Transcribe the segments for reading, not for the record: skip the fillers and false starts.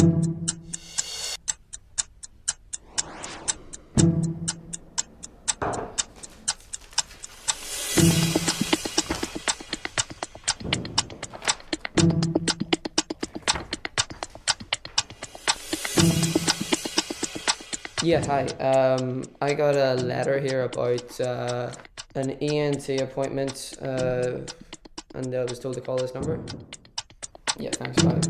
Yeah, hi. I got a letter here about an ENT appointment, and I was told to call this number. Yeah, thanks, bye.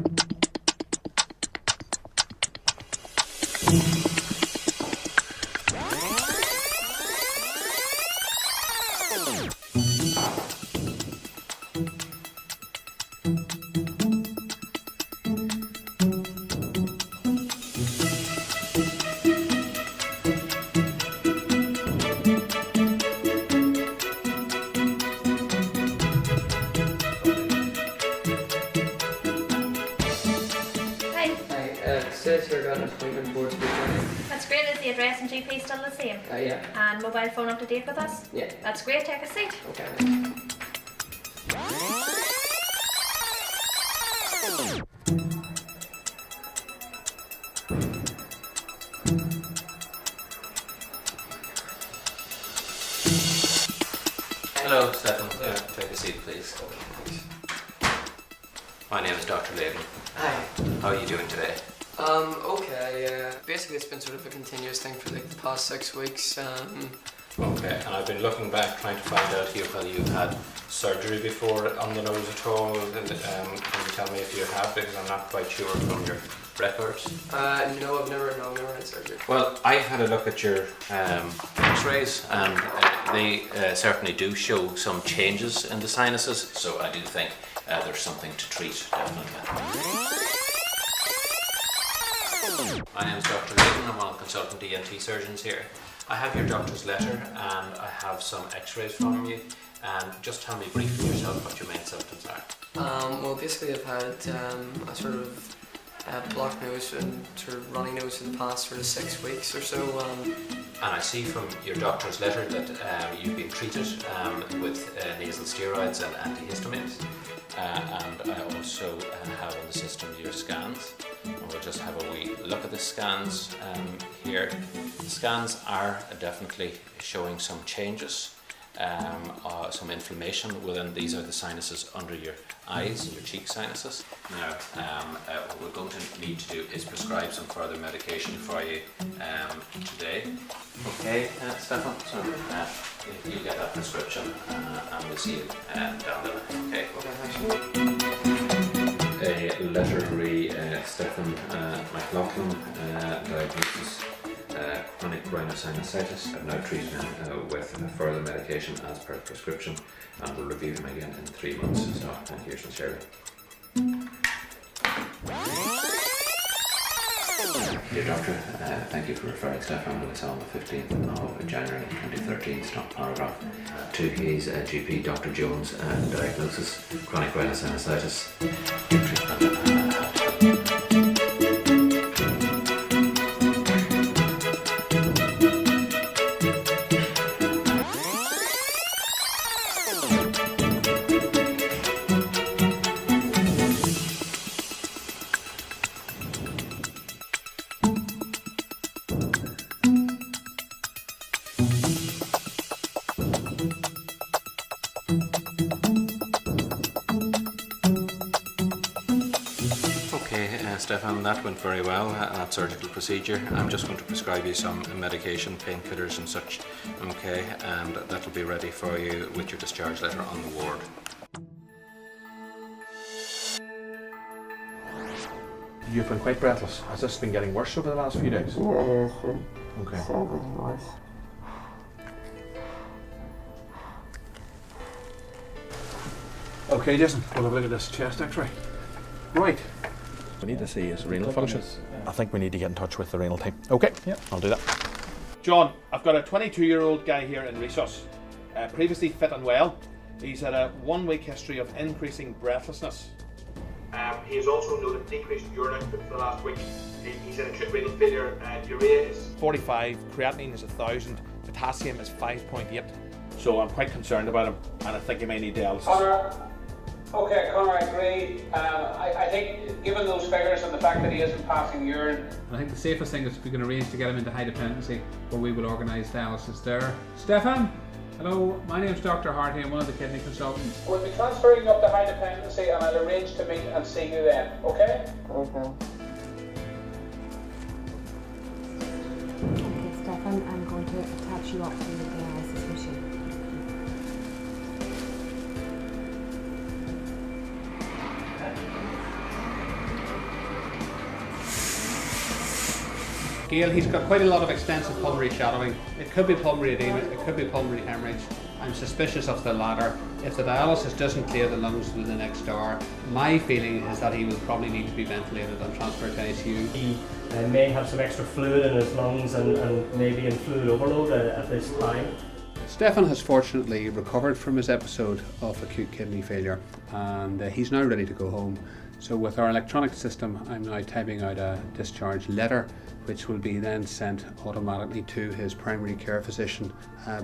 It says here got an appointment for this weekend. That's great. Is the address and GP still the same? Yeah. And mobile phone up to date with us? Yeah. That's great. Take a seat. Okay. Hello, Stefan. Take a seat, please. My name is Dr. Layden. Hi. How are you doing today? Okay, basically it's been sort of a continuous thing for like the past 6 weeks. Okay, and I've been looking back trying to find out here whether you've had surgery before on the nose at all. Can you tell me if you have, because I'm not quite sure from your records? No, I've never had surgery. Well, I had a look at your x-rays and they certainly do show some changes in the sinuses, so I do think there's something to treat, definitely. My name is Dr. Layden. I'm one of the consultant ENT surgeons here. I have your doctor's letter and I have some x-rays from you. Just tell me briefly yourself what your main symptoms are. Well, basically I've had a sort of blocked nose and sort of runny nose for the past sort of 6 weeks or so. And I see from your doctor's letter that you've been treated with nasal steroids and antihistamines. And I also have on the system your scans. And we'll just have a wee look at the scans here. The scans are definitely showing some changes, some inflammation within. These are the sinuses under your eyes, your cheek sinuses. Now, what we're going to need to do is prescribe some further medication for you today. Okay, Stefan, so you get that prescription and we'll see you down the line. Okay. A letter re Stefan McLaughlin, diagnosis chronic rhinosinusitis. I've now treated him with further medication as per prescription, and we'll review him again in 3 months. So, and here's Miss Shirley. Dear Doctor, thank you for referring Stefan to us on the 15th of January 2013, stop paragraph, to his GP, Dr. Jones, diagnosis chronic rhinosinusitis. Stefan, that went very well, that surgical procedure. I'm just going to prescribe you some medication, painkillers and such, okay, and that'll be ready for you with your discharge letter on the ward. You've been quite breathless. Has this been getting worse over the last few days? Yeah, Okay. it's getting worse. Okay, Jason, we'll have a look at this chest x-ray. Right. We need to see his renal function. I think we need to get in touch with the renal team. Okay, yeah, I'll do that. John, I've got a 22-year-old guy here in resus. Previously fit and well. He's had a 1-week history of increasing breathlessness. He has also noted decreased urine output for the last week. He's in acute renal failure. Urea is 45, creatinine is 1,000, potassium is 5.8. So I'm quite concerned about him, and I think he may need dialysis. Okay, Conor, I agree. I think given those figures and the fact that he isn't passing urine, I think the safest thing is we can arrange to get him into high dependency, where we will organise dialysis there. Stefan, hello, my name's Dr. Harty, I'm one of the kidney consultants. we'll be transferring you up to high dependency and I'll arrange to meet and see you then, okay? Okay, Stefan, I'm going to attach you up to the dialysis machine. Gail, he's got quite a lot of extensive pulmonary shadowing. It could be pulmonary edema, it could be pulmonary hemorrhage. I'm suspicious of the latter. If the dialysis doesn't clear the lungs within the next hour, my feeling is that he will probably need to be ventilated and transferred to ICU. He may have some extra fluid in his lungs and maybe in fluid overload at this time. Stefan has fortunately recovered from his episode of acute kidney failure, and he's now ready to go home. So with our electronic system, I'm now typing out a discharge letter, which will be then sent automatically to his primary care physician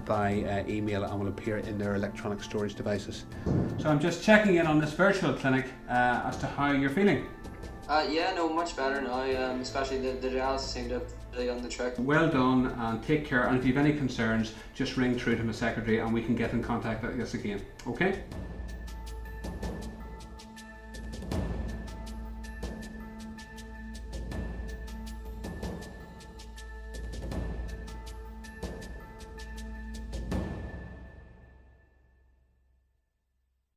by email and will appear in their electronic storage devices. So I'm just checking in on this virtual clinic as to how you're feeling. Yeah, no, much better now, especially the dialysis seemed to really on the trick. Well done, and take care, and if you have any concerns, just ring through to my secretary and we can get in contact with us again, okay?